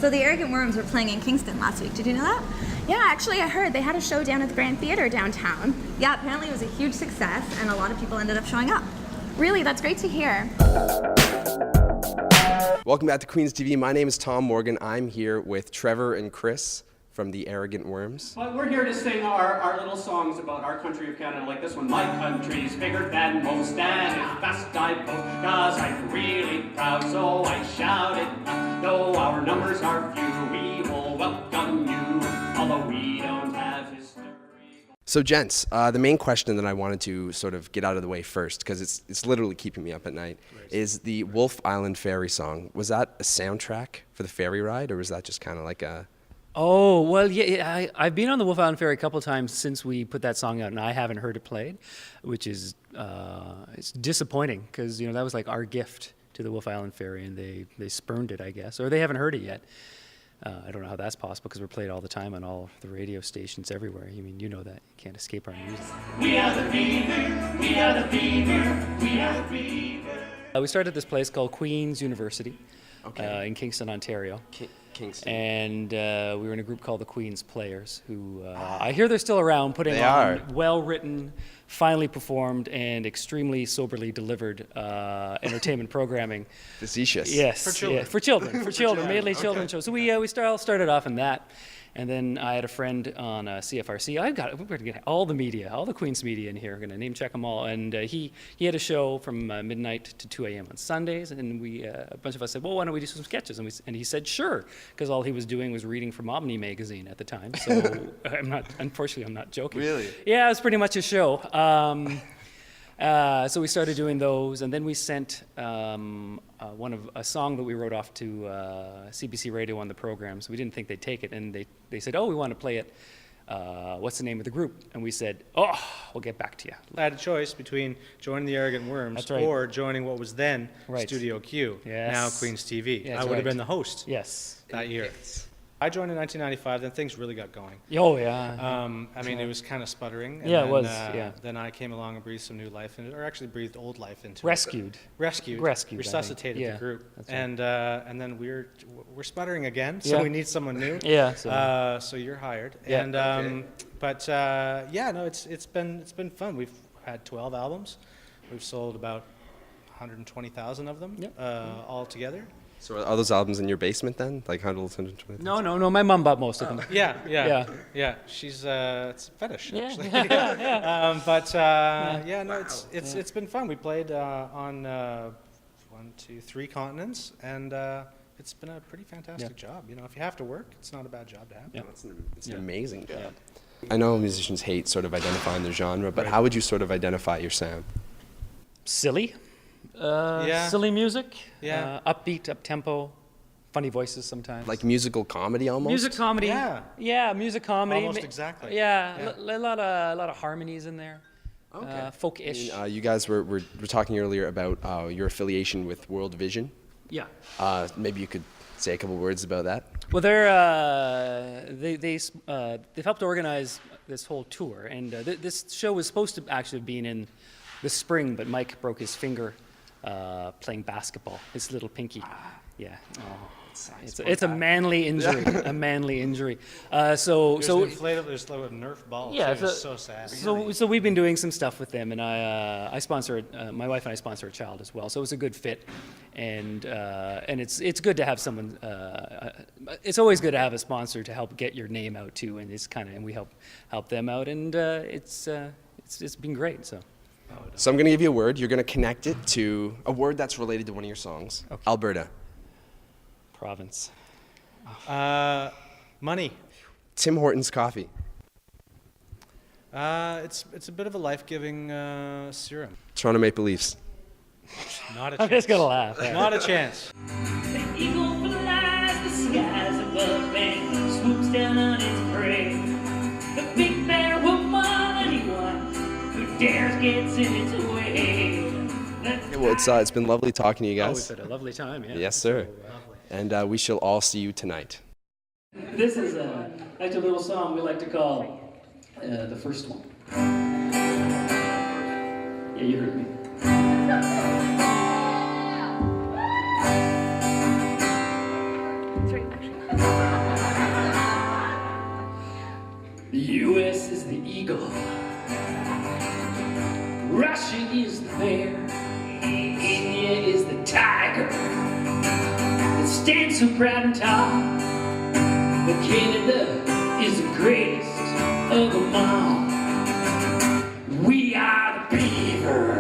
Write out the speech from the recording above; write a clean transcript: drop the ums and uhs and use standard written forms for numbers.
So the Arrogant Worms were playing in Kingston last week. Did you know that? Yeah, actually I heard they had a show down at the Grande Theatre downtown. Yeah, apparently it was a huge success and a lot of people ended up showing up. Really, that's great to hear. Welcome back to Queens TV. My name is Tom Morgan. I'm here with Trevor and Chris from the Arrogant Worms. Well, we're here to sing our little songs about our country of Canada, like this one. My country's bigger than most, and if fast I boast, 'cause I'm really proud, so I shout it. Though our numbers are few, we will welcome you, although we don't have history. So gents, the main question that I wanted to sort of get out of the way first, because it's literally keeping me up at night, is the Wolf Island Ferry song. Was that a soundtrack for the ferry ride, or was that just kind of like a... Oh, well, yeah, I've been on the Wolf Island Ferry a couple of times since we put that song out, and I haven't heard it played, which is it's disappointing, because that was like our gift to the Wolf Island Ferry, and they spurned it, I guess, or they haven't heard it yet. I don't know how that's possible, because we're played all the time on all the radio stations everywhere. I mean, you know that. You can't escape our music. We are the fever, we are the fever, we are the fever. We started this place called Queen's University in Kingston, Ontario. Kingston. And we were in a group called the Queen's Players, who I hear they're still around, putting They on are. well-written, finely performed, and extremely soberly delivered entertainment programming. Facetious. Yes, For children. yeah, for children, mainly children's shows. So we started off in that. And then I had a friend on CFRC. We're going to get all the media, all the Queen's media in here. We're going to name check them all. And he had a show from midnight to 2 a.m. on Sundays. And a bunch of us said, well, why don't we do some sketches? And he said, sure, because all he was doing was reading from Omni magazine at the time. So unfortunately, I'm not joking. Really? Yeah, it was pretty much a show. So we started doing those, and then we sent a song that we wrote off to CBC Radio on the program. So we didn't think they'd take it, and they said, "Oh, we want to play it. What's the name of the group?" And we said, "Oh, we'll get back to you." I had a choice between joining the Arrogant Worms That's right. or joining what was then Right. Studio Q, Yes. now Queen's TV. Yeah, I that's would have right. been the host Yes. that year. I joined in 1995, then things really got going. Oh yeah. I mean, it was kind of sputtering. And Yeah, it then, was, yeah. Then I came along and breathed some new life into it, or actually breathed old life into it. Rescued. Rescued, I think. resuscitated Yeah, the group, that's right. and then we're sputtering again, so Yeah. we need someone new. Yeah. So you're hired, Yeah. and it's been fun. We've had 12 albums, we've sold about 120,000 of them, Yep. all together. So are those albums in your basement then? Like 120? No. My mom bought most of them. Yeah. She's it's a fetish Yeah. actually. Yeah. It's been fun. We played on 1, 2, 3 continents, and it's been a pretty fantastic job. If you have to work, it's not a bad job to have. Yeah. It's an amazing job. I know musicians hate sort of identifying their genre, but how would you sort of identify your sound? Silly. Silly music. Yeah. Upbeat, up-tempo, funny voices sometimes. Like musical comedy almost? Music comedy. Yeah. Music comedy. Almost exactly. Yeah, a lot of harmonies in there. Okay. Folk-ish. You guys were talking earlier about your affiliation with World Vision. Yeah. Maybe you could say a couple words about that. Well, they've helped organize this whole tour, and this show was supposed to actually have been in the spring, but Mike broke his finger playing basketball, his little pinky. Yeah. It's a manly injury. A manly injury. There's a Nerf ball. Yeah, too. It's so sad. So we've been doing some stuff with them, and I sponsor my wife and I sponsor a child as well. So it was a good fit, and it's good to have someone. It's always good to have a sponsor to help get your name out too, and we help them out, and it's been great. So I'm going to give you a word. You're going to connect it to a word that's related to one of your songs. Okay. Alberta. Province. Money. Tim Hortons coffee. It's a bit of a life-giving serum. Toronto Maple Leafs. Not a I'm chance. just gonna laugh. Not a chance. The eagle flies the skies above and swoops down on its prey. The big bear will maul anyone who dares gets in its way. Well, it's been lovely talking to you guys. We've had a lovely time. Yeah. Yes, sir. And we shall all see you tonight. This is actually a little song we like to call the first one. Yeah, you heard me. Sorry, actually. The U.S. is the eagle. Russia is the bear. India is the tiger that stands so proud and tall. But Canada is the greatest of them all. We are the beaver.